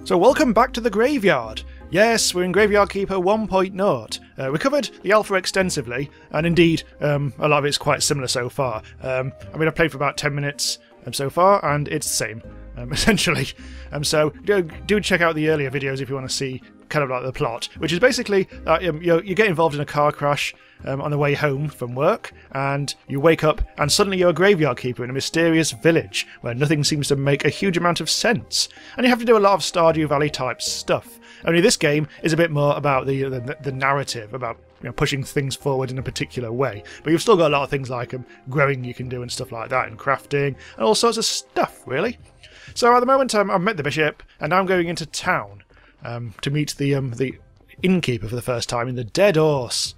So welcome back to the graveyard. Yes, we're in Graveyard Keeper 1.0. We covered the alpha extensively, and indeed, a lot of it's quite similar so far. I've played for about 10 minutes so far, and it's the same, essentially. So do check out the earlier videos if you want to see kind of like the plot, which is basically you get involved in a car crash on the way home from work, and you wake up and suddenly you're a graveyard keeper in a mysterious village where nothing seems to make a huge amount of sense, and you have to do a lot of Stardew Valley type stuff. Only this game is a bit more about the narrative, about pushing things forward in a particular way, but you've still got a lot of things like growing you can do and stuff like that, and crafting and all sorts of stuff really. So at the moment I've met the bishop, and now I'm going into town to meet the innkeeper for the first time in the Dead Horse.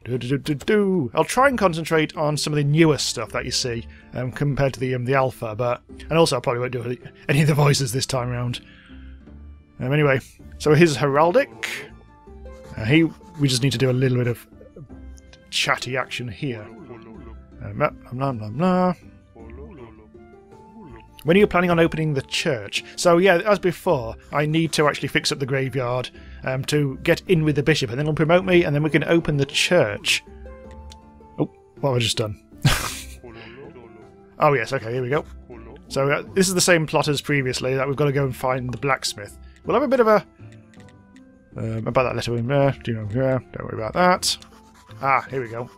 I'll try and concentrate on some of the newer stuff that you see compared to the alpha, and also I probably won't do any of the voices this time around. Anyway, so here's heraldic. We just need to do a little bit of chatty action here. When are you planning on opening the church? So yeah, as before, I need to actually fix up the graveyard to get in with the bishop, and then he'll promote me, and then we can open the church. Oh, what have I just done? Oh yes, okay, here we go. So this is the same plot as previously, that we've got to go and find the blacksmith. We'll have a bit of a... about that letter in there, don't worry about that. Ah, here we go.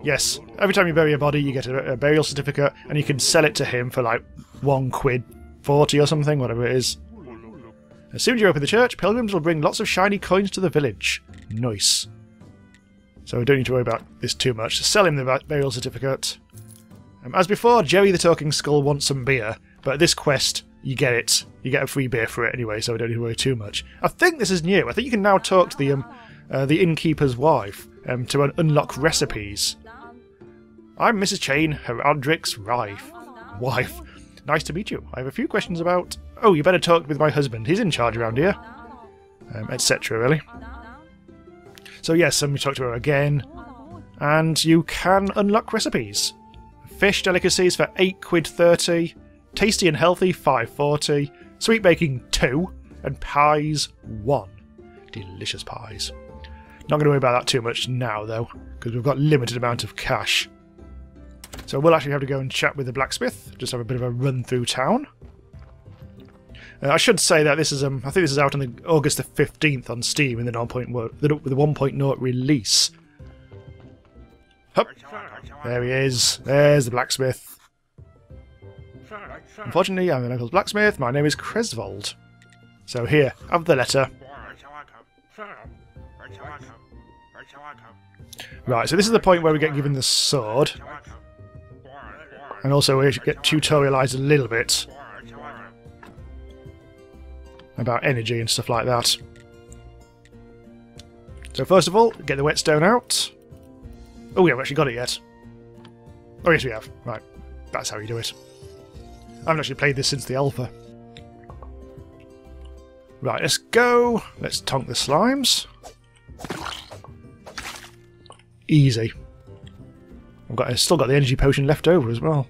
Yes, every time you bury a body you get a burial certificate, and you can sell it to him for like £1.40 or something, whatever it is. As soon as you open the church, pilgrims will bring lots of shiny coins to the village. Nice. So we don't need to worry about this too much. So sell him the burial certificate. As before, Jerry the Talking Skull wants some beer, but this quest, you get it. You get a free beer for it anyway, so we don't need to worry too much. I think this is new. I think you can now talk to the innkeeper's wife to unlock recipes. I'm Mrs. Chain, Heraldric's wife. Nice to meet you. I have a few questions about... Oh, you better talk with my husband. He's in charge around here. Etc. really. So yes, we talk to her again. And you can unlock recipes. Fish delicacies for £8.30. Tasty and healthy, £5.40. Sweet baking, 2. And pies, 1. Delicious pies. Not going to worry about that too much now, though, because we've got limited amount of cash. So we'll actually have to go and chat with the blacksmith, just have a bit of a run through town. I should say that this is, I think this is out on the August the 15th on Steam in the 1.0 release. Hup. There he is. There's the blacksmith. Unfortunately, I'm the local blacksmith. My name is Cresvold. So here, have the letter. Right, so this is the point where we get given the sword. And also we get tutorialised a little bit about energy and stuff like that. So first of all, get the whetstone out. Oh, we haven't actually got it yet. Oh yes, we have. Right, that's how you do it. I haven't actually played this since the alpha. Right, let's go. Let's tonk the slimes. Easy. I've still got the energy potion left over as well.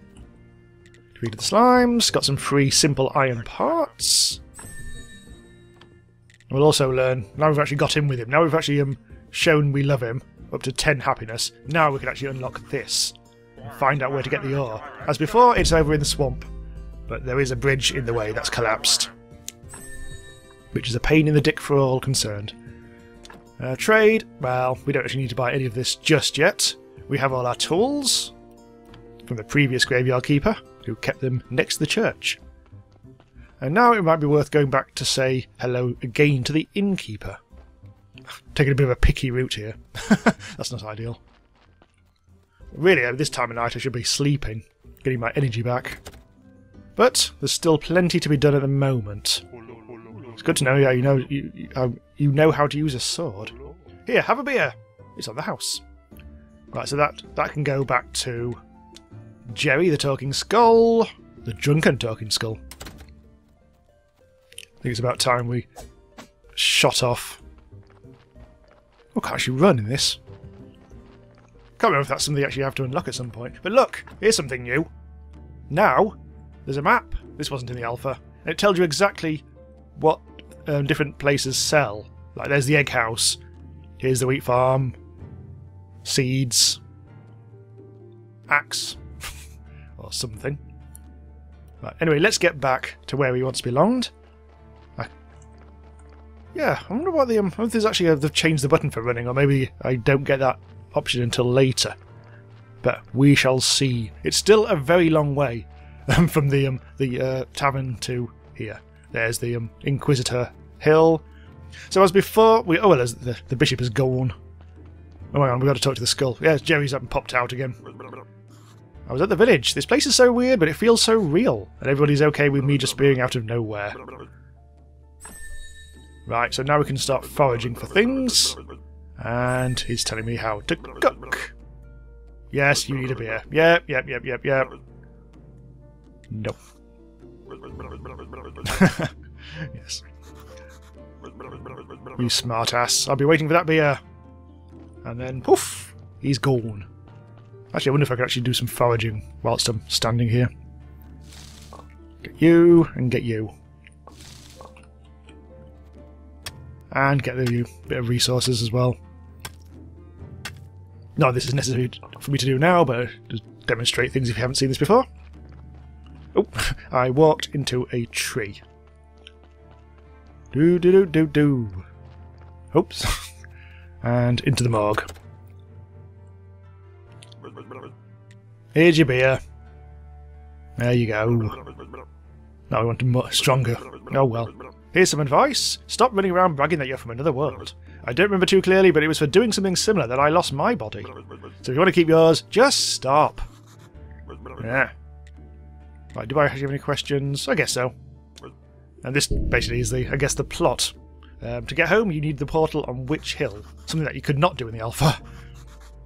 Defeated the slimes. Got some free simple iron parts. We'll also learn, now we've actually got in with him, now we've actually shown we love him, up to 10 happiness, now we can actually unlock this. And find out where to get the ore. As before, it's over in the swamp, but there is a bridge in the way that's collapsed. Which is a pain in the dick for all concerned. Trade, well, we don't actually need to buy any of this just yet. We have all our tools from the previous graveyard keeper, who kept them next to the church. And now it might be worth going back to say hello again to the innkeeper. Taking a bit of a picky route here. That's not ideal. Really, at this time of night I should be sleeping, getting my energy back. But there's still plenty to be done at the moment. It's good to know you know how to use a sword. Here, have a beer. It's on the house. Right, so that can go back to Jerry the Talking Skull, the drunken Talking Skull. I think it's about time we shot off. Oh, can't actually run in this. Can't remember if that's something you actually have to unlock at some point. But look, here's something new. Now, there's a map. This wasn't in the alpha. And it tells you exactly what different places sell. Like there's the egg house. Here's the wheat farm. Seeds. Axe. Or something. Right, anyway, let's get back to where we once belonged. Yeah, I wonder what the... I wonder if there's actually they've changed the button for running, or maybe I don't get that option until later. But we shall see. It's still a very long way from the tavern to here. There's the Inquisitor Hill. So as before, oh well, the bishop is gone. Oh hang on, we've got to talk to the skull. Yes, Jerry's up and popped out again. I was at the village. This place is so weird, but it feels so real. And everybody's okay with me just appearing out of nowhere. Right, so now we can start foraging for things. And he's telling me how to cook. Yes, you need a beer. Yep. No. Yes. You smartass. I'll be waiting for that beer. And then, poof, he's gone. Actually, I wonder if I could actually do some foraging whilst I'm standing here. Get you, and get you. And get the bit of resources as well. Not this is necessary for me to do now, but just demonstrate things if you haven't seen this before. Oh, I walked into a tree. Do. Oops. And into the morgue. Here's your beer. There you go. Now I want them stronger. Oh well. Here's some advice. Stop running around bragging that you're from another world. I don't remember too clearly, but it was for doing something similar that I lost my body. So if you want to keep yours, just stop. Yeah. Right, do I have any questions? I guess so. And this basically is the plot. To get home, you need the portal on Witch Hill. Something that you could not do in the alpha.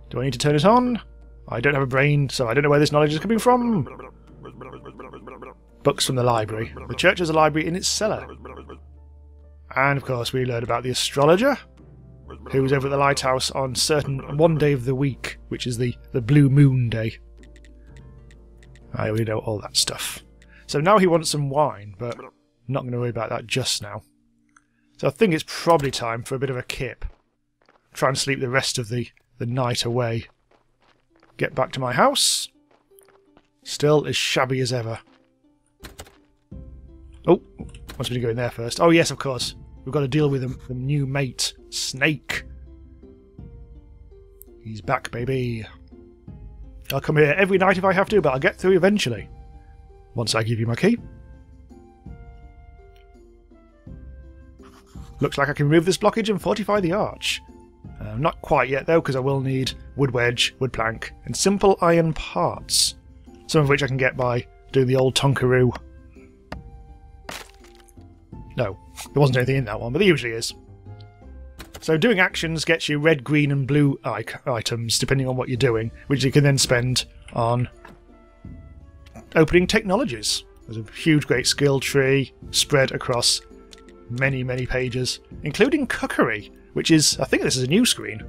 Do I need to turn it on? I don't have a brain, so I don't know where this knowledge is coming from. Books from the library. The church has a library in its cellar. And of course we learn about the astrologer, who's over at the lighthouse on one day of the week, which is the blue moon day. I already know all that stuff. So now he wants some wine, but I'm not going to worry about that just now. So I think it's probably time for a bit of a kip. Try and sleep the rest of the night away. Get back to my house. Still as shabby as ever. Oh, wants me to go in there first. Oh yes, of course. We've got to deal with the new mate, Snake. He's back, baby. I'll come here every night if I have to, but I'll get through eventually. Once I give you my key. Looks like I can remove this blockage and fortify the arch. Not quite yet though, because I will need wood wedge, wood plank, and simple iron parts. Some of which I can get by doing the old Tonkaroo. No, there wasn't anything in that one, but there usually is. So doing actions gets you red, green and blue items, depending on what you're doing, which you can then spend on opening technologies. There's a huge, great skill tree spread across many, many pages, including cookery, which is, I think this is a new screen.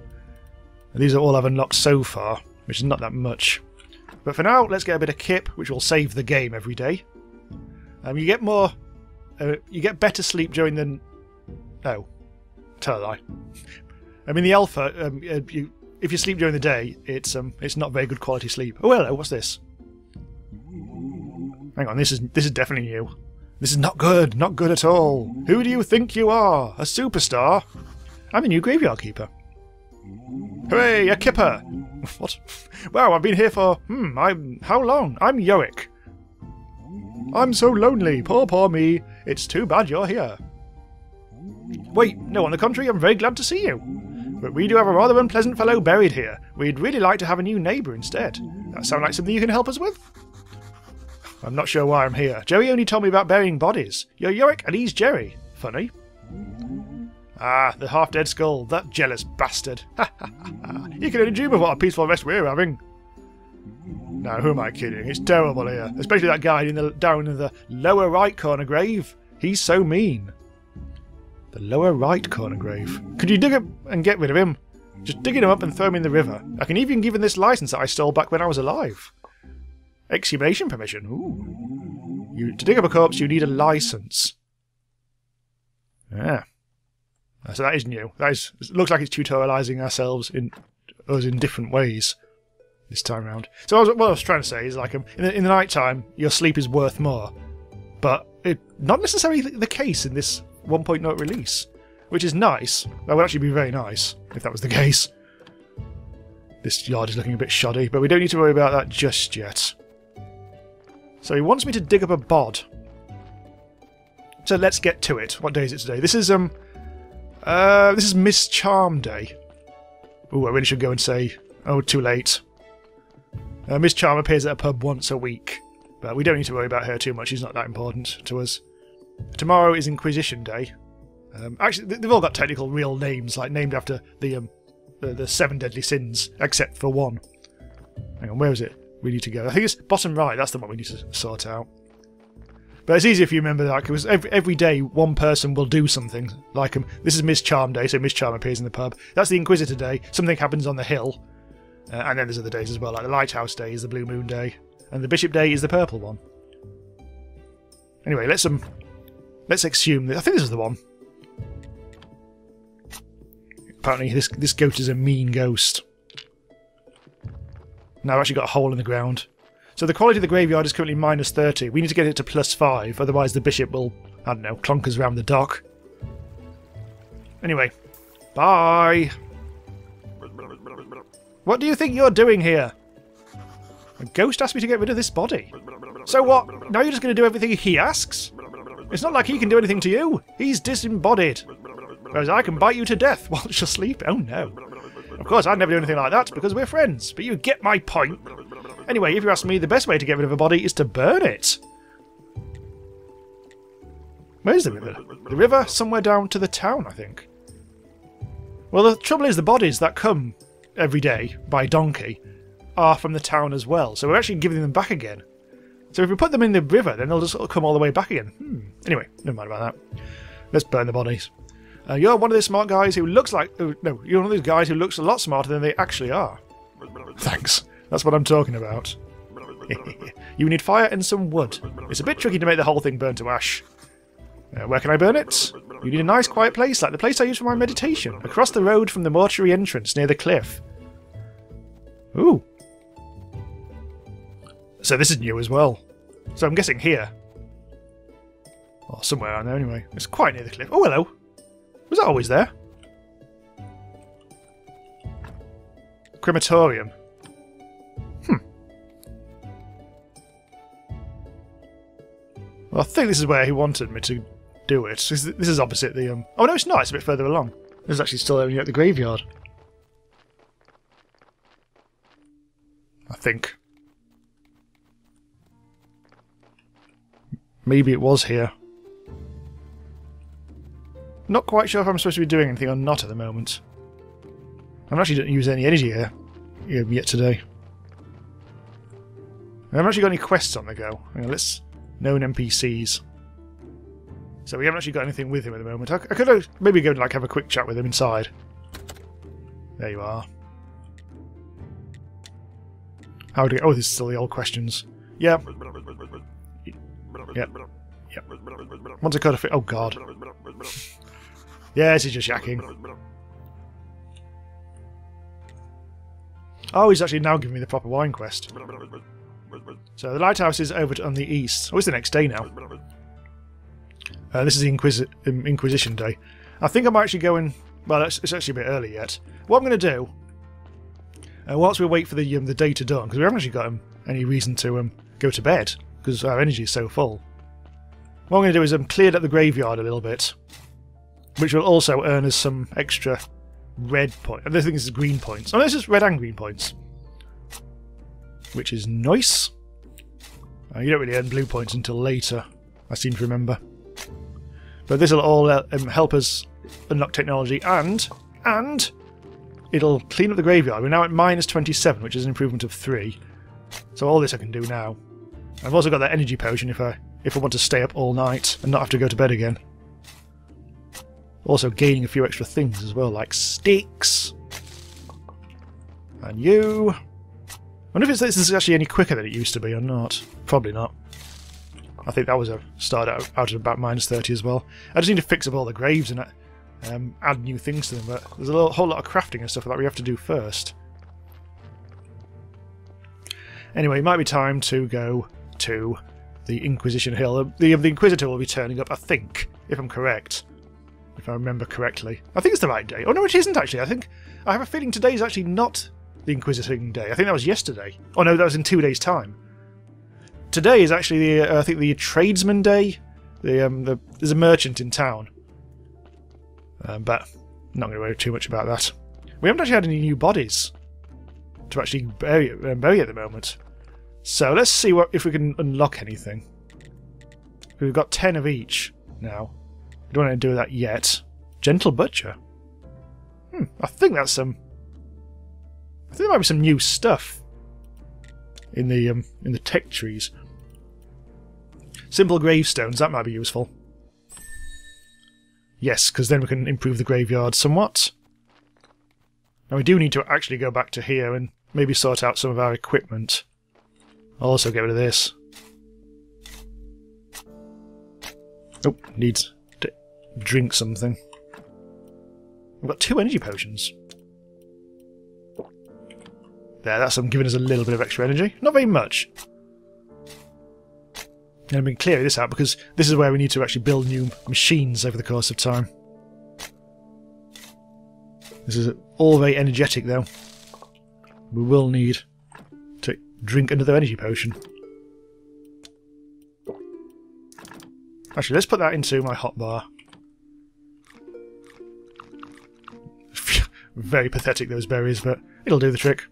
And these are all I've unlocked so far, which is not that much. But for now, let's get a bit of kip, which will save the game every day. You get more... you get better sleep during the... No. Tell a lie. I mean, the alpha, if you sleep during the day, it's not very good quality sleep. Oh, hello, what's this? Hang on, this is definitely new. This is not good at all. Who do you think you are? A superstar? I'm the new graveyard keeper. Hooray, a kipper! What? Wow, I've been here for, how long? I'm Yoic. I'm so lonely, poor me. It's too bad you're here. Wait, no, on the contrary, I'm very glad to see you. But we do have a rather unpleasant fellow buried here. We'd really like to have a new neighbour instead. That sound like something you can help us with? I'm not sure why I'm here. Jerry only told me about burying bodies. You're Yoic and he's Jerry. Funny. Ah, the half-dead skull. That jealous bastard. Ha ha ha. You can only dream of what a peaceful rest we're having. Now, who am I kidding? It's terrible here. Especially that guy down in the lower right corner grave. He's so mean. The lower right corner grave. Could you dig up and get rid of him? Just digging him up and throw him in the river. I can even give him this license that I stole back when I was alive. Exhumation permission. Ooh. To dig up a corpse, you need a license. Yeah. So that is new. It looks like it's tutorialising us in different ways this time around. So what I was trying to say is, like, in the night time, your sleep is worth more, but not necessarily the case in this 1.0 release, which is nice. That would actually be very nice if that was the case. This yard is looking a bit shoddy, but we don't need to worry about that just yet. So he wants me to dig up a bod. So let's get to it. What day is it today? This is Miss Charm Day. Ooh, I really should go and say, oh, too late. Miss Charm appears at a pub once a week, but we don't need to worry about her too much. She's not that important to us. Tomorrow is Inquisition Day. Actually, they've all got technical real names, like named after the 7 deadly sins, except for one. Hang on, where is it? We need to go. I think it's bottom right. That's the one we need to sort out. But it's easy if you remember that, because every day one person will do something. Like, this is Miss Charm Day, so Miss Charm appears in the pub. That's the Inquisitor Day. Something happens on the hill. And then there's other days as well, like the Lighthouse Day is the Blue Moon Day, and the Bishop Day is the purple one. Anyway, let's exhume this. I think this is the one. Apparently this ghost is a mean ghost. Now I've actually got a hole in the ground. So the quality of the graveyard is currently -30. We need to get it to +5, otherwise the bishop will, I don't know, clonk us around the dock. Anyway, bye! What do you think you're doing here? A ghost asked me to get rid of this body. So what? Now you're just going to do everything he asks? It's not like he can do anything to you. He's disembodied. Whereas I can bite you to death while you're sleeping. Oh no. Of course, I'd never do anything like that because we're friends, but you get my point. Anyway, if you ask me, the best way to get rid of a body is to burn it. Where's the river? The river somewhere down to the town, I think. Well, the trouble is the bodies that come every day by donkey are from the town as well, so we're actually giving them back again. So if we put them in the river, then they'll just sort of come all the way back again. Anyway, never mind about that. Let's burn the bodies. You're one of those smart guys who looks like... no, you're one of those guys who looks a lot smarter than they actually are. Thanks. That's what I'm talking about. You need fire and some wood. It's a bit tricky to make the whole thing burn to ash. Where can I burn it? You need a nice quiet place, like the place I use for my meditation, across the road from the mortuary entrance near the cliff. Ooh. So this is new as well. So I'm guessing here. Or somewhere around there anyway. It's quite near the cliff. Oh, hello. Was that always there? Crematorium. Well, I think this is where he wanted me to do it. This is opposite the... Oh no, it's not. It's a bit further along. This is actually still only at the graveyard. I think. Maybe it was here. Not quite sure if I'm supposed to be doing anything or not at the moment. I'm actually don't use any energy here yet today. I haven't actually got any quests on the go. Let's... Known NPCs. So we haven't actually got anything with him at the moment. I could maybe go and have a quick chat with him inside. There you are. How do you... Oh, this is still the old questions. Yeah. Yep. Yep. Once I cut a fit... Oh, God. Yes, he's just yakking. Oh, he's actually now giving me the proper wine quest. So the lighthouse is over on the east. Oh, it's the next day now. This is the Inquisition Day. I think I might actually go in... Well, it's actually a bit early yet. What I'm going to do, whilst we wait for the day to dawn, because we haven't actually got any reason to go to bed, because our energy is so full. What I'm going to do is cleared up the graveyard a little bit, which will also earn us some extra red points. I think this is green points. Oh, this is red and green points. Which is nice. You don't really earn blue points until later, I seem to remember. But this will all help us unlock technology, and it'll clean up the graveyard. We're now at -27, which is an improvement of 3. So all this I can do now. I've also got that energy potion if I want to stay up all night and not have to go to bed again. Also gaining a few extra things as well, like sticks. And you... I wonder if this is actually any quicker than it used to be or not. Probably not. I think that was a start out at about -30 as well. I just need to fix up all the graves and add new things to them, but there's a whole lot of crafting and stuff that we have to do first. Anyway, it might be time to go to the Inquisition Hill. The Inquisitor will be turning up, I think, if I'm correct. If I remember correctly. I think it's the right day. Oh no, it isn't actually. I have a feeling today is actually not the Inquisiting Day. I think that was yesterday. Oh no, that was in 2 days' time. Today is actually I think the Tradesman Day. There's a merchant in town. But I'm not going to worry too much about that. We haven't actually had any new bodies to actually bury at the moment. So let's see if we can unlock anything. We've got 10 of each now. We don't want to do that yet. Gentle Butcher. I think that's some. I think there might be some new stuff in the tech trees. Simple gravestones, that might be useful. Yes, because then we can improve the graveyard somewhat. Now we do need to actually go back to here and maybe sort out some of our equipment. I'll also get rid of this. Oh, needs to drink something. We've got 2 energy potions. There, that's giving us a little bit of extra energy. Not very much. And I've been clearing this out because this is where we need to actually build new machines over the course of time. This is all very energetic though. We will need to drink another energy potion. Actually, let's put that into my hotbar. Very pathetic, those berries, but it'll do the trick.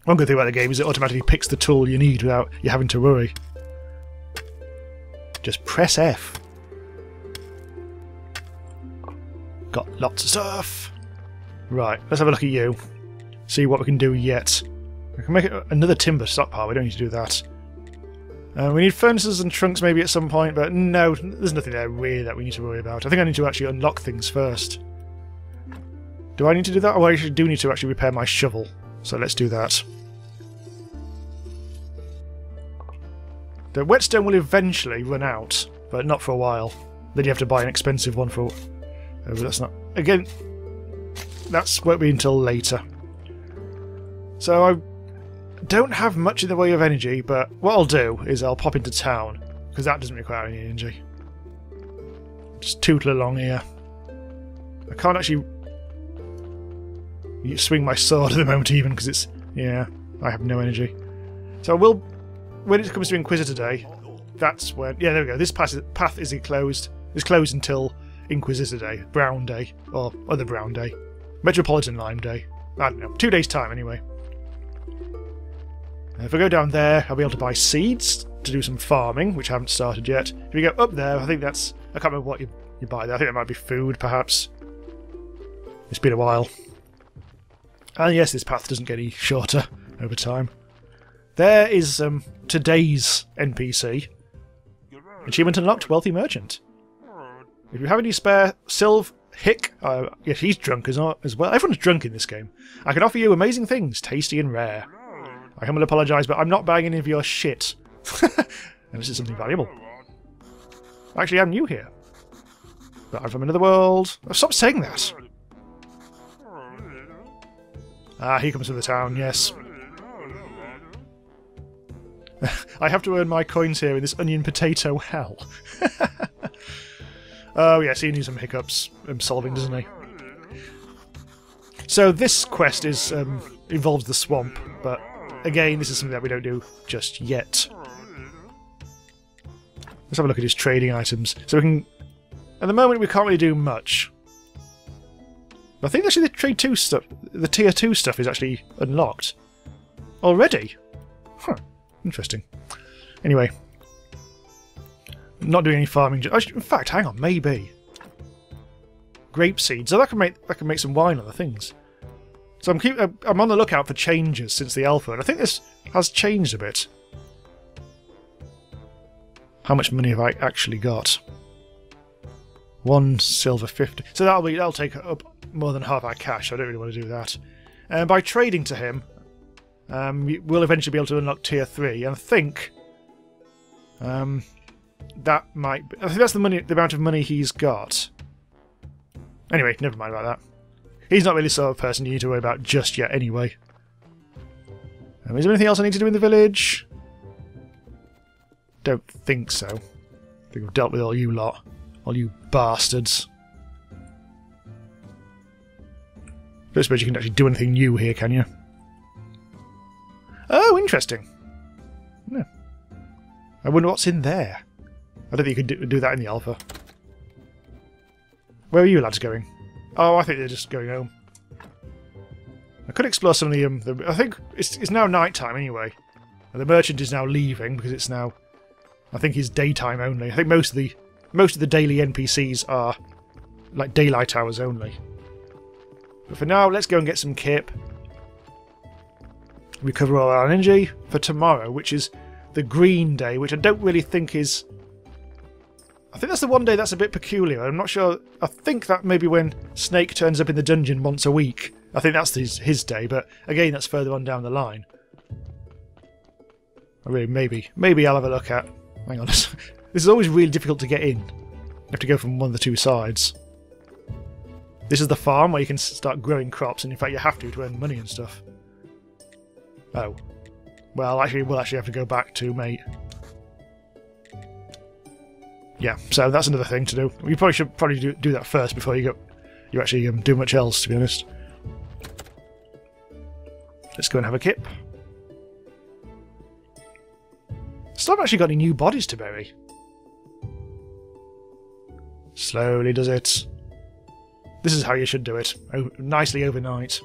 One good thing about the game is it automatically picks the tool you need without you having to worry. Just press F. Got lots of stuff. Right, let's have a look at you. See what we can do yet. We can make another timber stockpile, we don't need to do that. We need furnaces and trunks maybe at some point, but no, there's nothing there really that we need to worry about. I think I need to actually unlock things first. Do I need to do that? Oh, I actually do need to actually repair my shovel. So let's do that. The whetstone will eventually run out, but not for a while. Then you have to buy an expensive one for... but that's not... Again, that's won't be until later. So I don't have much in the way of energy, but what I'll do is I'll pop into town, because that doesn't require any energy. Just tootle along here. I can't actually swing my sword at the moment even, because it's... yeah, I have no energy. So I will... when it comes to Inquisitor Day, that's when... yeah, there we go. This path is closed. It's closed until Inquisitor Day, Brown Day, or other Brown Day. Metropolitan Lime Day. I don't know. 2 days' time, anyway. If I go down there, I'll be able to buy seeds to do some farming, which I haven't started yet. If you go up there, I think that's... I can't remember what you buy there. I think that might be food, perhaps. It's been a while. And yes, this path doesn't get any shorter over time. There is today's NPC. Achievement unlocked, Wealthy Merchant. If you have any spare Sylv Hick, yes, he's drunk as well. Everyone's drunk in this game. I can offer you amazing things, tasty and rare. I humbly apologise, but I'm not buying any of your shit. This is something valuable. Actually, I'm new here. But I'm from another world. Oh, stop saying that. Ah, he comes to the town, yes. I have to earn my coins here in this onion potato hell. Oh yes, he needs some hiccups solving, doesn't he? So this quest is involves the swamp, but again, this is something that we don't do just yet. Let's have a look at his trading items. So we can... at the moment, we can't really do much. But I think actually the trade 2 stuff, the tier 2 stuff is actually unlocked. Already? Huh. Interesting. Anyway. Not doing any farming. In fact, hang on, maybe. Grape seeds. So that can make some wine on the things. So I'm on the lookout for changes since the alpha, and I think this has changed a bit. How much money have I actually got? 1 silver 50. So that'll take up more than half our cash. I don't really want to do that. And by trading to him, we'll eventually be able to unlock tier 3. And I think That might be, I think that's the amount of money he's got. Anyway, never mind about that. He's not really the sort of person you need to worry about just yet anyway. Is there anything else I need to do in the village? Don't think so. I think I've dealt with all you lot. All you bastards. Don't suppose you can actually do anything new here, can you? Oh, interesting. Yeah. I wonder what's in there. I don't think you could do that in the alpha. Where are you lads going? Oh, I think they're just going home. I could explore some of the I think it's now night time anyway. And the merchant is now leaving because it's now, I think, it's daytime only. I think most of the daily NPCs are like daylight hours only. But for now, let's go and get some kip. Recover all our energy for tomorrow, which is the green day, which I don't really think is... I think that's the one day that's a bit peculiar. I'm not sure. I think that maybe when Snake turns up in the dungeon once a week. I think that's his day, but again, that's further on down the line. I mean, maybe I'll have a look at... Hang on. This is always really difficult to get in. You have to go from one of the two sides. This is the farm where you can start growing crops, and in fact you have to earn money and stuff. Oh. Well, actually, we'll actually have to go back to mate. Yeah, so that's another thing to do. You probably should do that first before you actually do much else, to be honest. Let's go and have a kip. Still haven't actually got any new bodies to bury. Slowly does it. This is how you should do it. Nicely overnight.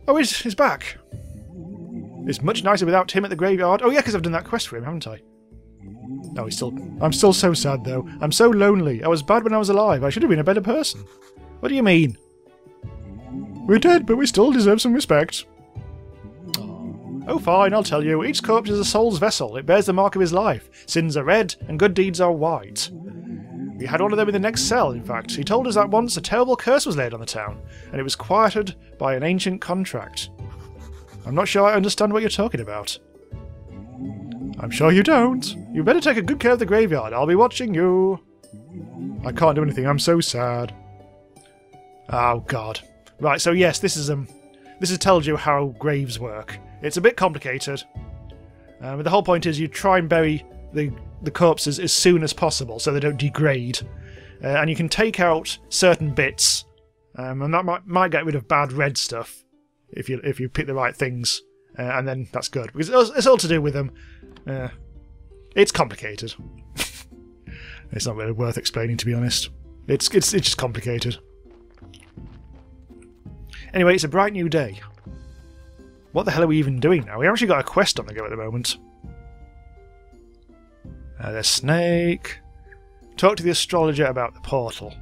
Oh, he's back. It's much nicer without him at the graveyard. Oh yeah, because I've done that quest for him, haven't I? No, he's still... I'm still so sad, though. I'm so lonely. I was bad when I was alive. I should have been a better person. What do you mean? We're dead, but we still deserve some respect. Oh, fine, I'll tell you. Each corpse is a soul's vessel. It bears the mark of his life. Sins are red, and good deeds are white. We had one of them in the next cell, in fact. He told us that once a terrible curse was laid on the town, and it was quieted by an ancient contract. I'm not sure I understand what you're talking about. I'm sure you don't. You better take a good care of the graveyard. I'll be watching you. I can't do anything. I'm so sad. Oh, God. Right, so yes, this has told you how graves work. It's a bit complicated. But the whole point is you try and bury the corpses as soon as possible so they don't degrade. And you can take out certain bits, and that might get rid of bad red stuff if you pick the right things, and then that's good. Because it's all to do with them. It's complicated. It's not really worth explaining, to be honest. It's just complicated. Anyway, it's a bright new day. What the hell are we even doing now? We actually got a quest on the go at the moment. There's Snake. Talk to the astrologer about the portal.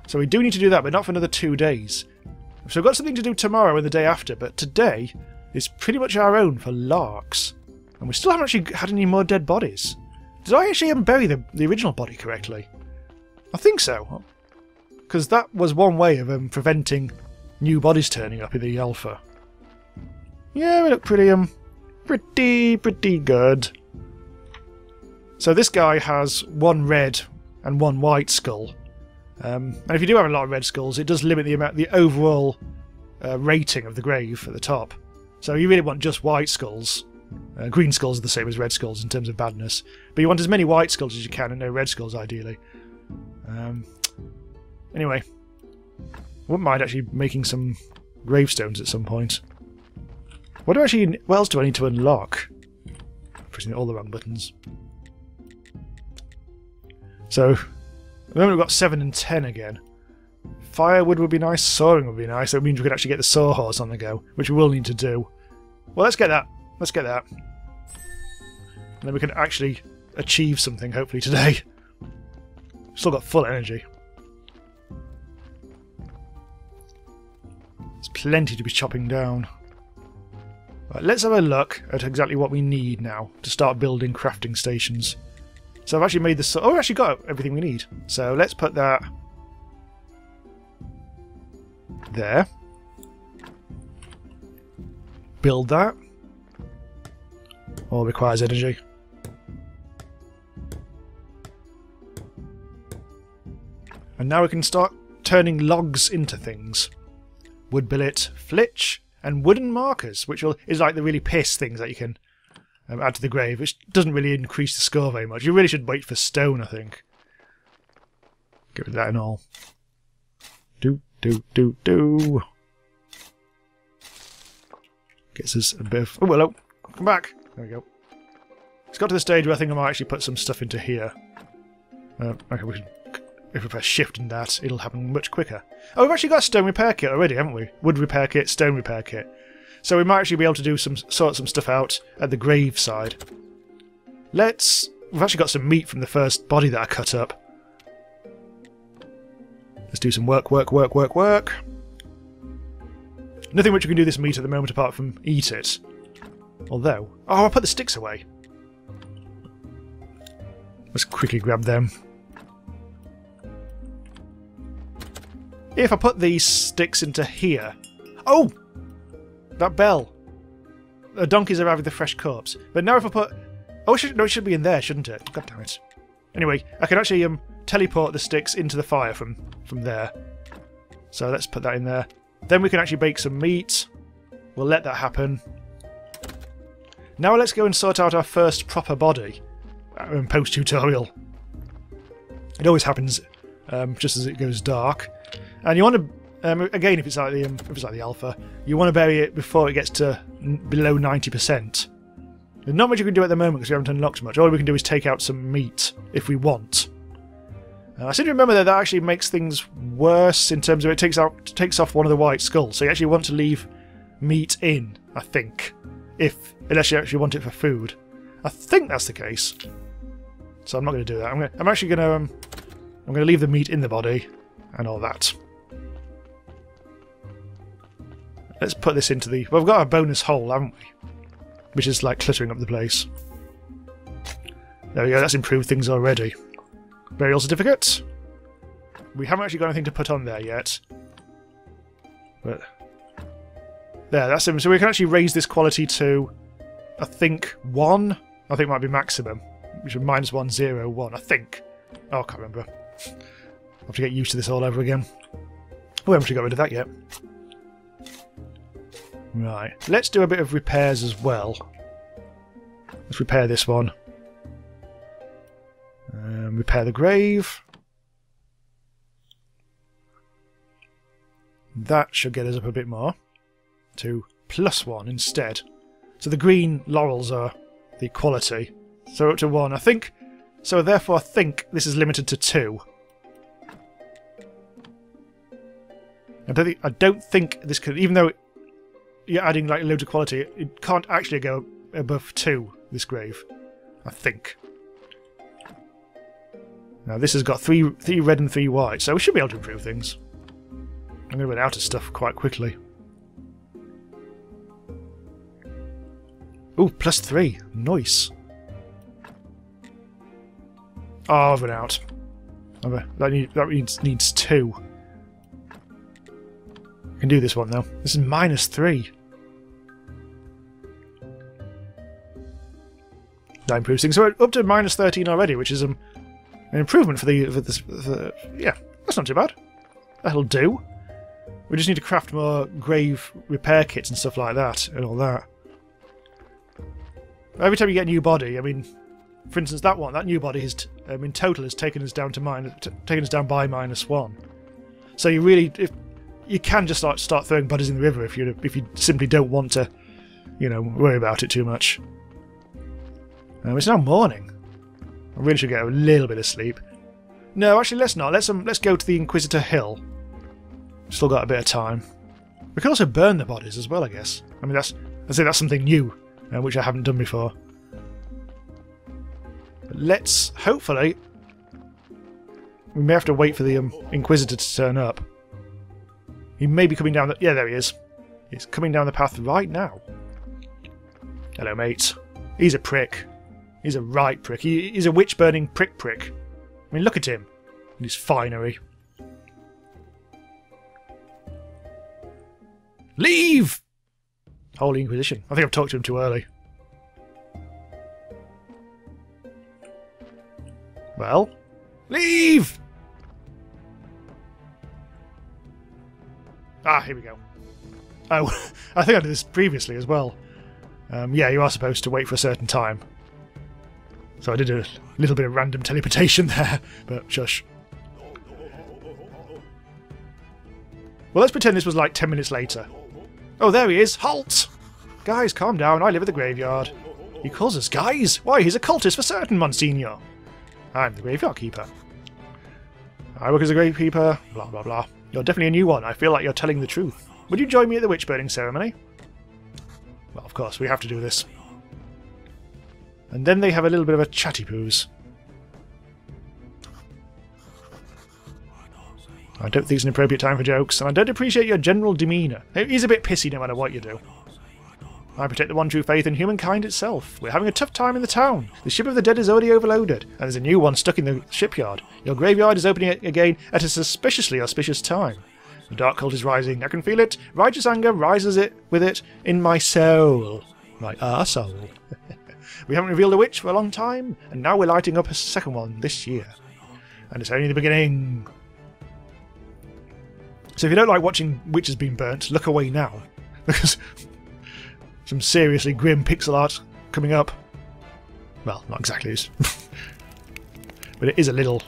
So we do need to do that, but not for another 2 days. So we've got something to do tomorrow and the day after, but today is pretty much our own for larks. And we still haven't actually had any more dead bodies. Did I actually bury the original body correctly? I think so. Because that was one way of preventing new bodies turning up in the alpha. Yeah, we look pretty good. So this guy has one red and one white skull. And if you do have a lot of red skulls, it does limit the overall rating of the grave at the top. So you really want just white skulls. Green skulls are the same as red skulls in terms of badness. But you want as many white skulls as you can and no red skulls, ideally. Anyway, I wouldn't mind actually making some gravestones at some point. What else do I need to unlock? Pressing all the wrong buttons. So, at the moment we've got 7 and 10 again. Firewood would be nice, sawing would be nice. That means we could actually get the sawhorse on the go, which we will need to do. Well, let's get that. Let's get that. And then we can actually achieve something, hopefully, today. Still got full energy. There's plenty to be chopping down. Right, let's have a look at exactly what we need now to start building crafting stations. So I've actually made this... Oh, we've actually got everything we need. So let's put that there. Build that. All requires energy. And now we can start turning logs into things. Wood billet, flitch, and wooden markers, which is like the really piss things that you can add to the grave, which doesn't really increase the score very much. You really should wait for stone, I think. Get rid of that and all. Do. Gets us a bit of... Oh, hello. Come back. There we go. It's got to the stage where I think I might actually put some stuff into here. Okay, we can... If we press shift and that, it'll happen much quicker. Oh, we've actually got a stone repair kit already, haven't we? Wood repair kit, stone repair kit. So we might actually be able to sort some stuff out at the grave side. We've actually got some meat from the first body that I cut up. Let's do some work. Nothing which we can do this meat at the moment apart from eat it. Although... Oh, I'll put the sticks away. Let's quickly grab them. If I put these sticks into here... Oh! That bell. The donkeys arrive with the fresh corpse. But now if I put... Oh, it should be in there, shouldn't it? God damn it. Anyway, I can actually teleport the sticks into the fire from there. So let's put that in there. Then we can actually bake some meat. We'll let that happen. Now let's go and sort out our first proper body. Post-tutorial. It always happens just as it goes dark. And you want to, again, if it's like the alpha, you want to bury it before it gets to below 90%. There's not much you can do at the moment because we haven't unlocked much. All we can do is take out some meat if we want. I seem to remember that actually makes things worse in terms of it takes off one of the white skulls. So you actually want to leave meat in, I think, unless you actually want it for food. I think that's the case. So I'm not going to do that. I'm actually going to leave the meat in the body and all that. Let's put this into the... Well, we've got a bonus hole, haven't we? Which is like cluttering up the place. There we go, that's improved things already. Burial certificate. We haven't actually got anything to put on there yet. But... There, that's it. So we can actually raise this quality to, I think, 1? I think it might be maximum. Which is -1, 0, 1, I think. Oh, I can't remember. I'll have to get used to this all over again. Oh, we haven't actually got rid of that yet. Right, let's do a bit of repairs as well. Let's repair this one. Repair the grave. That should get us up a bit more. To +1 instead. So the green laurels are the quality. So up to 1, I think. So therefore I think this is limited to 2. I don't think this could, even though you're adding like loads of quality, it can't actually go above 2, this grave. I think. Now this has got 3 red and 3 white, so we should be able to improve things. I'm going to run out of stuff quite quickly. Ooh, +3. Nice. Oh, I've run out. That needs 2. I can do this one though. This is -3. That improves things. So we're up to -13 already, which is an improvement for the yeah, that's not too bad. That'll do. We just need to craft more grave repair kits and stuff like that, and all that. Every time you get a new body, I mean, for instance, that new body has in total has taken us down to by -1. So you really, you can just start throwing bodies in the river if you simply don't want to, worry about it too much. It's now morning. I really should get a little bit of sleep. No, actually, let's not. Let's go to the Inquisitor Hill. Still got a bit of time. We can also burn the bodies as well, I guess. I mean, that's something new, which I haven't done before. But let's hopefully. We may have to wait for the Inquisitor to turn up. He may be coming down the... Yeah, there he is. He's coming down the path right now. Hello, mate. He's a prick. He's a right prick. He's a witch-burning prick. I mean, look at him. And his finery. Leave! Holy Inquisition. I think I've talked to him too early. Well, leave! Ah, here we go. Oh, I think I did this previously as well. Yeah, you are supposed to wait for a certain time. So I did a little bit of random teleportation there, but shush. Well, let's pretend this was like 10 minutes later. Oh, there he is! Halt! Guys, calm down, I live at the graveyard. He calls us guys? Why, he's a cultist for certain, Monsignor. I'm the graveyard keeper. I work as a gravekeeper, blah blah blah. You're definitely a new one, I feel like you're telling the truth. Would you join me at the witch burning ceremony? Well, of course, we have to do this. And then they have a little bit of a chatty-poos. I don't think it's an appropriate time for jokes, and I don't appreciate your general demeanour. He's a bit pissy no matter what you do. I protect the one true faith in humankind itself. We're having a tough time in the town. The ship of the dead is already overloaded, and there's a new one stuck in the shipyard. Your graveyard is opening again at a suspiciously auspicious time. The dark cult is rising. I can feel it. Righteous anger rises with it in my soul. My arsehole. We haven't revealed a witch for a long time, and now we're lighting up a second one this year. And it's only the beginning. So if you don't like watching witches being burnt, look away now. Because some seriously grim pixel art coming up. Well, not exactly. But it is a little...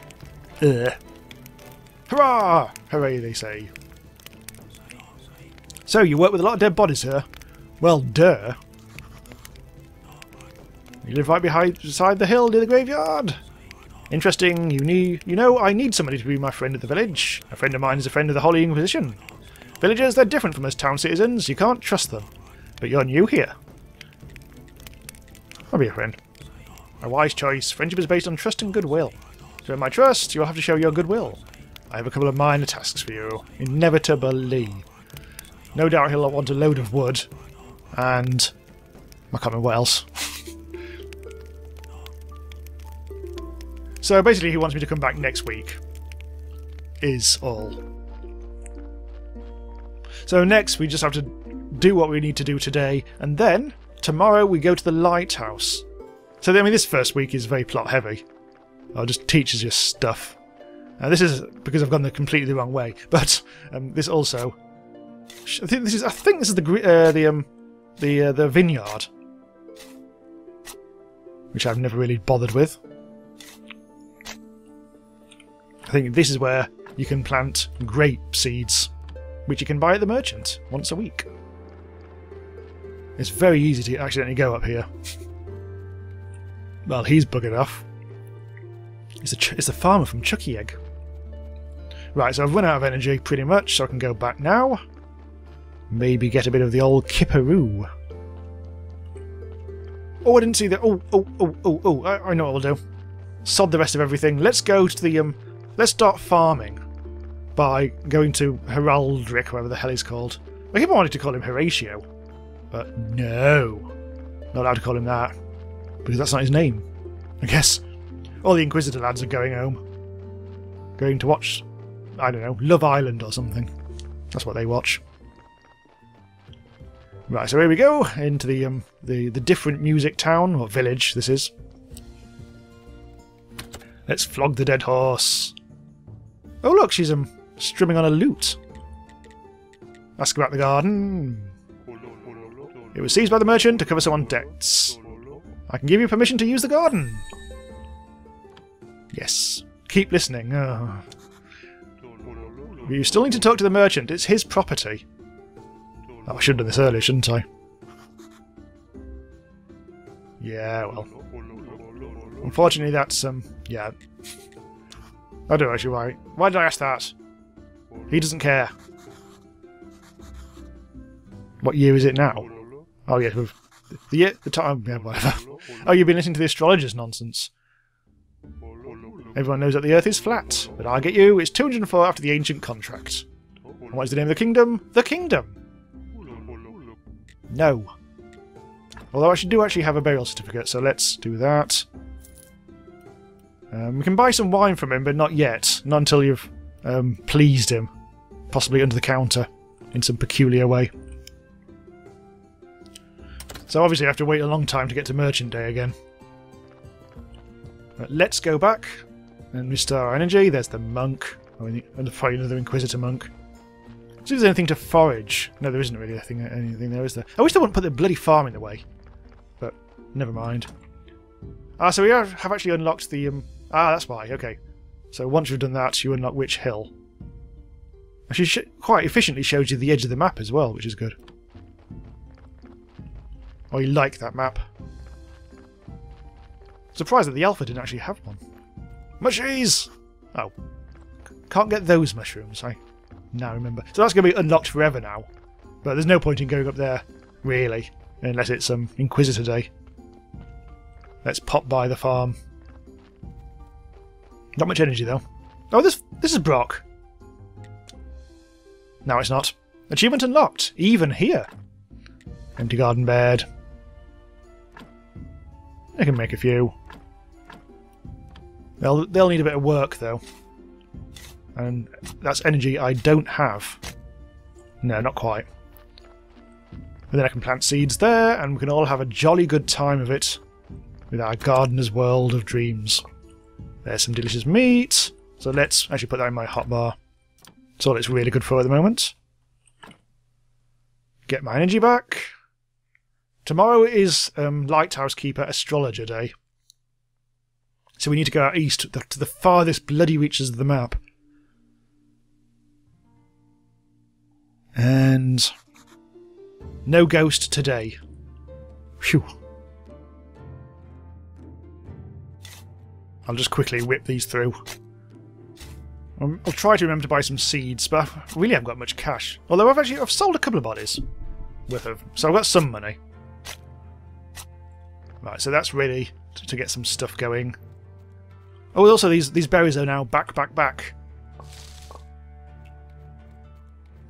Hurrah! Hooray, they say. So, you work with a lot of dead bodies here? Well, duh. You live right beside the hill near the graveyard. Interesting. You know, I need somebody to be my friend at the village. A friend of mine is a friend of the Holy Inquisition. Villagers, they're different from us town citizens. You can't trust them. But you're new here. I'll be a friend. A wise choice. Friendship is based on trust and goodwill. To earn my trust, you'll have to show your goodwill. I have a couple of minor tasks for you. Inevitably. No doubt he'll want a load of wood. And... I can't remember what else. So basically he wants me to come back next week. Is all. So next we just have to do what we need to do today, and then tomorrow we go to the lighthouse. So I mean, this first week is very plot heavy. It just teaches you stuff. This is because I've gone completely the wrong way, but this also. I think this is the vineyard, which I've never really bothered with. I think this is where you can plant grape seeds, which you can buy at the merchant once a week. It's very easy to accidentally go up here. Well, he's buggered off. It's the farmer from Chucky Egg. Right, so I've run out of energy pretty much, so I can go back now. Maybe get a bit of the old kipperoo. Oh, I didn't see that. Oh, I know what we'll do. Sod the rest of everything. Let's go to the, let's start farming by going to Heraldric, whatever the hell he's called. I keep wanting to call him Horatio, but no. Not allowed to call him that, because that's not his name. I guess all the Inquisitor lads are going home. Going to watch, I don't know, Love Island or something. That's what they watch. Right, so here we go, into the different music town, or village this is. Let's flog the dead horse. Oh look, she's strumming on a lute. Ask about the garden. It was seized by the merchant to cover someone's debts. I can give you permission to use the garden. Yes. Keep listening. Oh. You still need to talk to the merchant. It's his property. Oh, I should have done this earlier, shouldn't I? Yeah, well. Unfortunately, that's, yeah. I don't know actually why. Why did I ask that? He doesn't care. What year is it now? Oh, yeah, the time, yeah, whatever. Oh, you've been listening to the astrologer's nonsense. Everyone knows that the Earth is flat, but I get you, it's 204 after the ancient contract. And what is the name of the kingdom? The Kingdom! No. Although I do actually have a burial certificate, so let's do that. We can buy some wine from him, but not yet. Not until you've pleased him. Possibly under the counter, in some peculiar way. So obviously I have to wait a long time to get to Merchant Day again. But let's go back And restore our energy. There's the monk. And probably another Inquisitor monk. See if there's anything to forage. No, there isn't really anything there, is there? I wish they wouldn't put the bloody farm in the way. But, never mind. Ah, so we have actually unlocked the... that's why, okay. So once you've done that, you unlock Witch Hill. Actually, quite efficiently shows you the edge of the map as well, which is good. Oh, you like that map. Surprised that the alpha didn't actually have one. Mushies! Oh. Can't get those mushrooms, I now remember. So that's going to be unlocked forever now. But there's no point in going up there, really. Unless it's Inquisitor Day. Let's pop by the farm. Not much energy, though. Oh, this is Brock. No, it's not. Achievement unlocked. Even here. Empty garden bed. I can make a few. They'll need a bit of work, though. And that's energy I don't have. No, not quite. But then I can plant seeds there, and we can all have a jolly good time of it with our gardener's world of dreams. There's some delicious meat. So let's actually put that in my hotbar. That's all it's really good for at the moment. Get my energy back. Tomorrow is Lighthouse Keeper Astrologer Day. So we need to go out east to the farthest bloody reaches of the map. And no ghost today. Phew. I'll just quickly whip these through. I'll try to remember to buy some seeds, but I really haven't got much cash. Although I've sold a couple of bodies worth of, so I've got some money. Right, so that's ready to get some stuff going. Oh, also these berries are now back.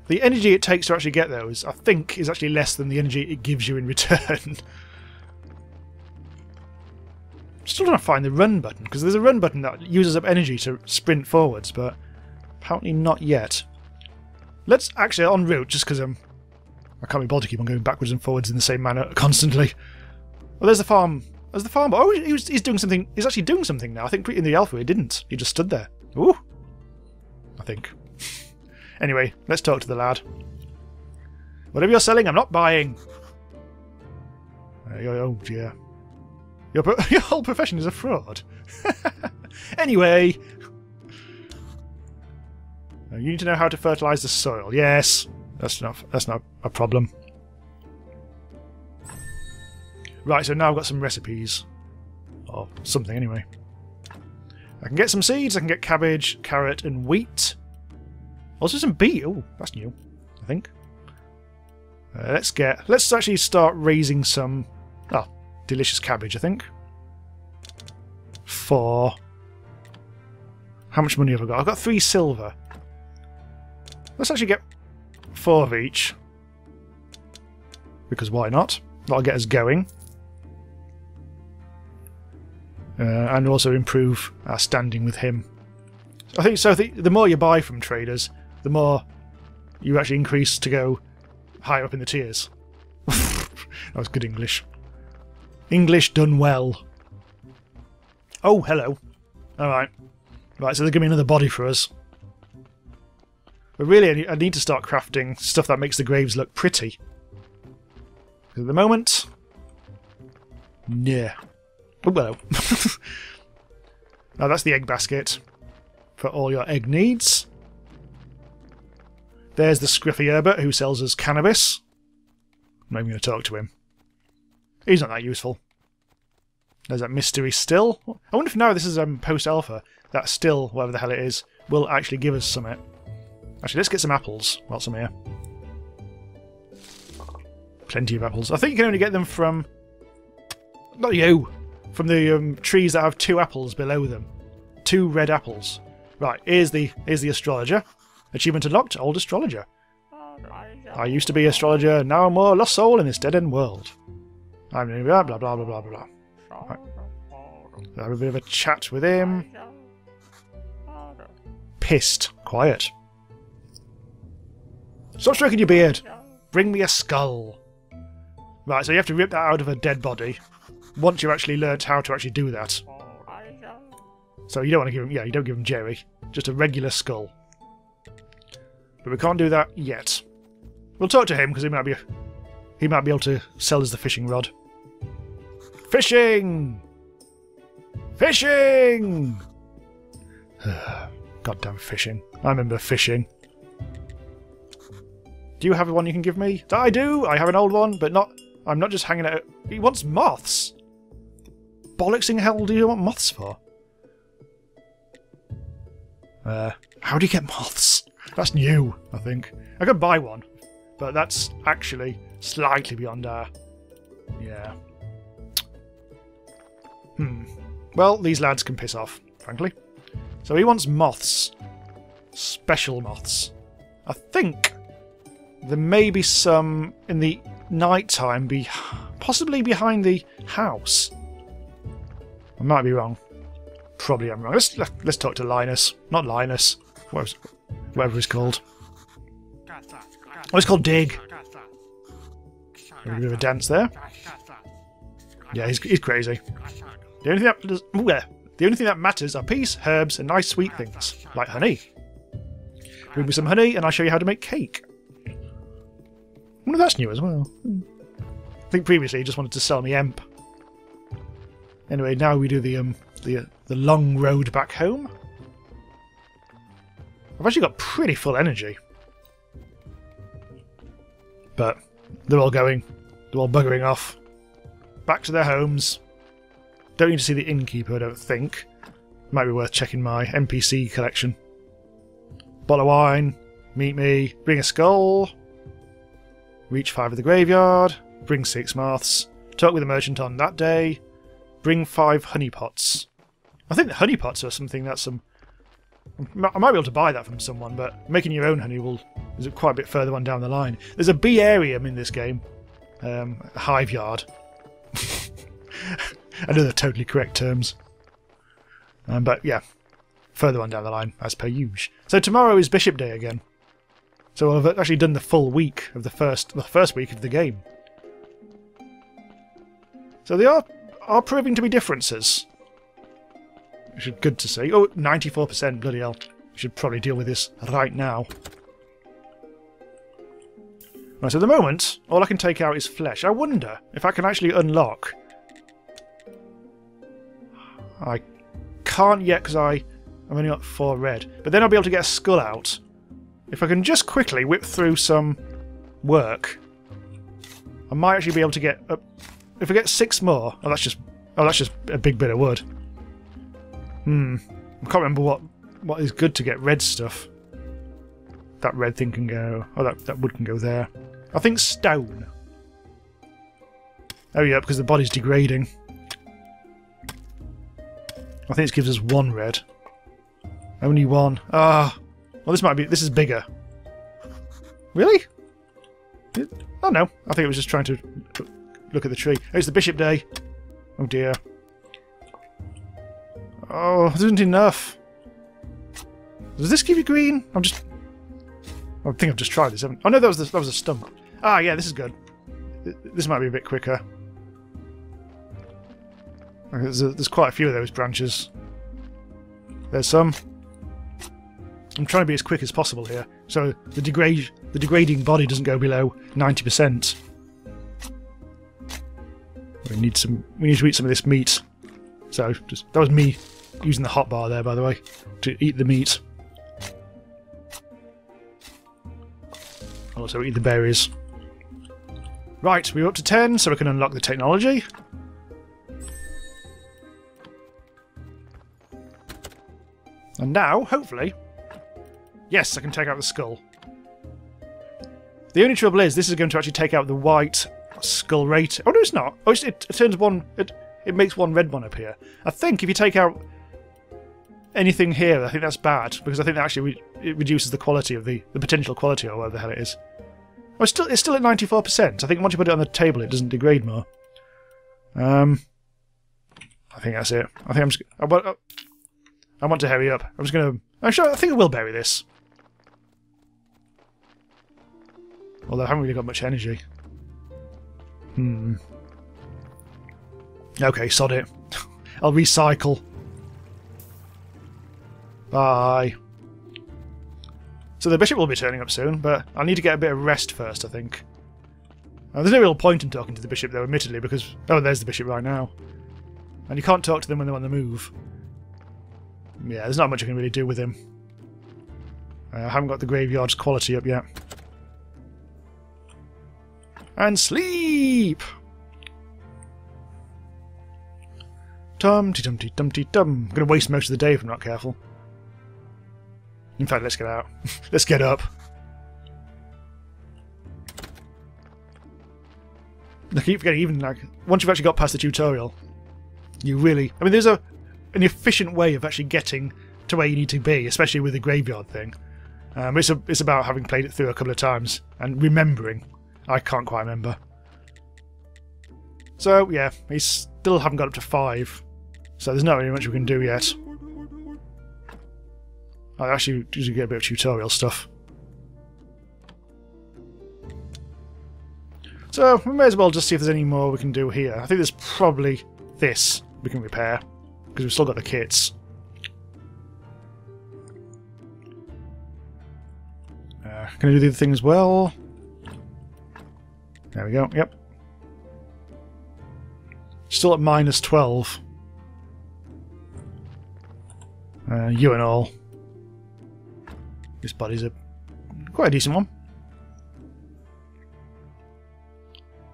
The energy it takes to actually get those, I think, is actually less than the energy it gives you in return. Still trying to find the run button, because there's a run button that uses up energy to sprint forwards, but apparently not yet. Let's actually, en route, just because I can't be bothered to keep on going backwards and forwards in the same manner constantly. Well, there's the farm. There's the farm. Oh, he's doing something. He's actually doing something now. I think in the alpha he didn't. He just stood there. Ooh. I think. Anyway, let's talk to the lad. Whatever you're selling, I'm not buying. Oh dear. Your whole profession is a fraud. Anyway. You need to know how to fertilise the soil. Yes. That's not a problem. Right, so now I've got some recipes. Or something, anyway. I can get some seeds, I can get cabbage, carrot, and wheat. Also some beet. Oh, that's new, I think. Let's actually start raising some delicious cabbage, I think. For how much money have I got? I've got 3 silver. Let's actually get 4 of each. Because why not? That'll get us going. And also improve our standing with him. I think so. The more you buy from traders, the more you actually increase to go higher up in the tiers. That was good English. English done well. Oh, hello. Alright. Right, so they're giving me another body for us. But really, I need to start crafting stuff that makes the graves look pretty. Because at the moment... yeah. Oh, hello. Now that's the egg basket for all your egg needs. There's the scruffy Herbert who sells us cannabis. I'm not even going to talk to him. He's not that useful. There's that mystery still. I wonder if now this is post-alpha, that still, whatever the hell it is, will actually give us something. Actually, let's get some apples whilst I'm here. Plenty of apples. I think you can only get them from... not you! From the trees that have 2 apples below them. 2 red apples. Right, here's the astrologer. Achievement unlocked, old astrologer. I used to be astrologer, now I'm more lost soul in this dead-end world. I'm blah blah blah blah blah blah. Right. So have a bit of a chat with him. Pissed. Quiet. Stop stroking your beard. Bring me a skull. Right, so you have to rip that out of a dead body. Once you've actually learnt how to actually do that. So you don't want to give him... Yeah, you don't give him Jerry. Just a regular skull. But we can't do that yet. We'll talk to him, because he might be able to sell us the fishing rod. Fishing! Fishing! Goddamn fishing. I remember fishing. Do you have one you can give me? I do! I have an old one, but not... I'm not just hanging out... He wants moths! Bollocks in hell do you want moths for? How do you get moths? That's new, I think. I could buy one, but that's actually slightly beyond our... Yeah. Well, these lads can piss off, frankly. So he wants moths. Special moths. I think there may be some in the night time, possibly behind the house. I might be wrong. Probably I'm wrong. Let's talk to Linus. Not Linus. Whatever he's called. Oh, it's called Dig. A bit of a dance there. Yeah, he's crazy. The only thing that matters are peace, herbs, and nice sweet things, like honey. Bring me some honey, and I'll show you how to make cake. Well, that's new as well. I think previously he just wanted to sell me Emp. Anyway, now we do the long road back home. I've actually got pretty full energy. But they're all buggering off. Back to their homes. Don't need to see the innkeeper, I don't think. Might be worth checking my NPC collection. Bottle of wine. Meet me. Bring a skull. Reach 5 of the graveyard. Bring 6 moths. Talk with the merchant on that day. Bring 5 honey pots. I think the honey pots are something that's some... I might be able to buy that from someone, but making your own honey is quite a bit further on down the line. There's a bearium in this game. A hive yard. I know they're totally correct terms. But yeah, further on down the line, as per usual. So tomorrow is Bishop Day again. So I've actually done the full week of the first week of the game. So they are proving to be differences. Which is good to see. Oh, 94%, bloody hell. Should probably deal with this right now. Right, so at the moment, all I can take out is flesh. I wonder if I can actually unlock... I can't yet because I've only got 4 red. But then I'll be able to get a skull out. If I can just quickly whip through some work, I might actually be able to get... if I get 6 more... Oh, that's just a big bit of wood. I can't remember what is good to get red stuff. That red thing can go... Oh, that wood can go there. I think stone. Oh yeah, because the body's degrading. I think this gives us 1 red. Only 1. Ah. Well, this is bigger. Really? Oh no. I think it was just trying to look at the tree. Oh, it's the Bishop Day. Oh dear. Oh, there isn't enough. Does this give you green? I think I've just tried this, haven't I? Oh no, that was a stump. Ah, yeah, this is good. This might be a bit quicker. There's quite a few of those branches. There's some. I'm trying to be as quick as possible here, so the degrading body doesn't go below 90%. We need to eat some of this meat. So that was me using the hotbar there, by the way, to eat the meat. Also eat the berries. Right, we're up to 10, so we can unlock the technology. And now, hopefully... Yes, I can take out the skull. The only trouble is, this is going to actually take out the white skull rate. Oh, no, it's not. Oh, it turns one... It makes 1 red one appear. I think if you take out anything here, I think that's bad, because I think that actually it reduces the quality of the potential quality, or whatever the hell it is. Oh, it's still at 94%. I think once you put it on the table, it doesn't degrade more. I think that's it. I think I want to hurry up. I'm just going to... I think I will bury this. Although I haven't really got much energy. Okay, sod it. I'll recycle. Bye. So the bishop will be turning up soon, but I'll need to get a bit of rest first, I think. There's no real point in talking to the bishop, though, admittedly, because... Oh, there's the bishop right now. And you can't talk to them when they're on the move. Yeah, there's not much I can really do with him. I haven't got the graveyard's quality up yet. And sleep! Tum-ty-tum-ty-tum-ty-tum. I'm going to waste most of the day if I'm not careful. In fact, let's get out. Let's get up. I keep forgetting, even like once you've actually got past the tutorial, you really... I mean, there's an efficient way of actually getting to where you need to be, especially with the graveyard thing. It's about having played it through a couple of times and remembering. I can't quite remember. So, yeah, we still haven't got up to 5. So there's not really much we can do yet. I actually usually get a bit of tutorial stuff. So, we may as well just see if there's any more we can do here. I think there's probably this we can repair, because we've still got the kits. Can I do the other thing as well? There we go, yep. Still at minus 12. You and all. This body's quite a decent one.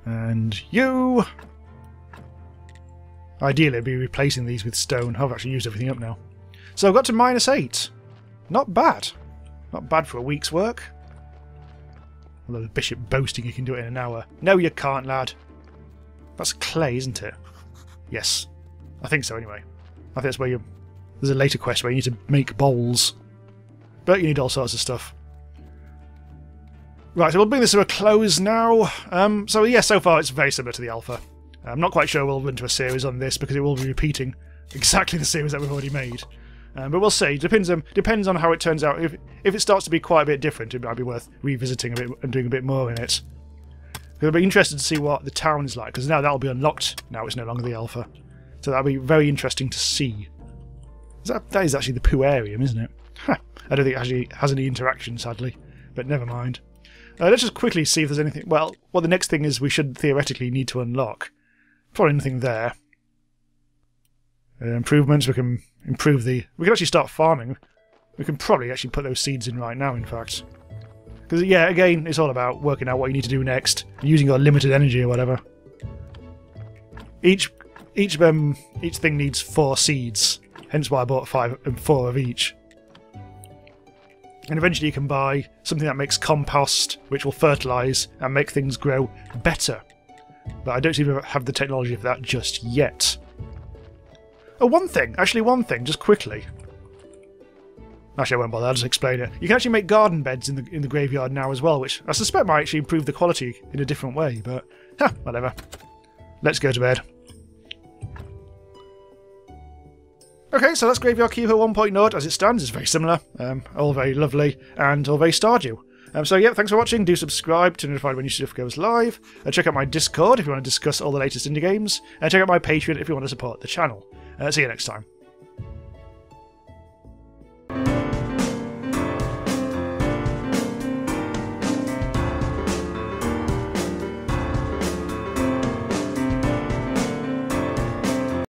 And you! Ideally, I'd be replacing these with stone. I've actually used everything up now. So I've got to minus 8. Not bad. Not bad for a week's work. Although the bishop boasting you can do it in an hour. No, you can't, lad. That's clay, isn't it? Yes. I think so, anyway. I think that's where there's a later quest where you need to make bowls. But you need all sorts of stuff. Right, so we'll bring this to a close now. So yeah, so far it's very similar to the alpha. I'm not quite sure we'll run to a series on this because it will be repeating exactly the series that we've already made. But we'll see. Depends on how it turns out. If it starts to be quite a bit different, it might be worth revisiting a bit and doing a bit more in it. I'll be interested to see what the town is like, because now that'll be unlocked. Now it's no longer the alpha. So that'll be very interesting to see. That is actually the Puarium, isn't it? I don't think it actually has any interaction, sadly. But never mind. Let's just quickly see if there's anything... Well, the next thing is we should theoretically need to unlock. Probably nothing there. Improvements, we can improve the... We can actually start farming. We can probably actually put those seeds in right now, in fact. Because, yeah, again, it's all about working out what you need to do next. Using your limited energy or whatever. Each thing needs 4 seeds. Hence why I bought 4 of each. And eventually you can buy something that makes compost, which will fertilise and make things grow better. But I don't seem to have the technology for that just yet. Oh, one thing, just quickly. Actually, I won't bother, I'll just explain it. You can actually make garden beds in the graveyard now as well, which I suspect might actually improve the quality in a different way, but whatever. Let's go to bed. Okay, so that's Graveyard Keeper 1.0 as it stands. It's very similar, all very lovely, and all very Stardew. So yeah, thanks for watching. Do subscribe to be notified when new stuff goes live. Check out my Discord if you want to discuss all the latest indie games. And check out my Patreon if you want to support the channel. See you next time.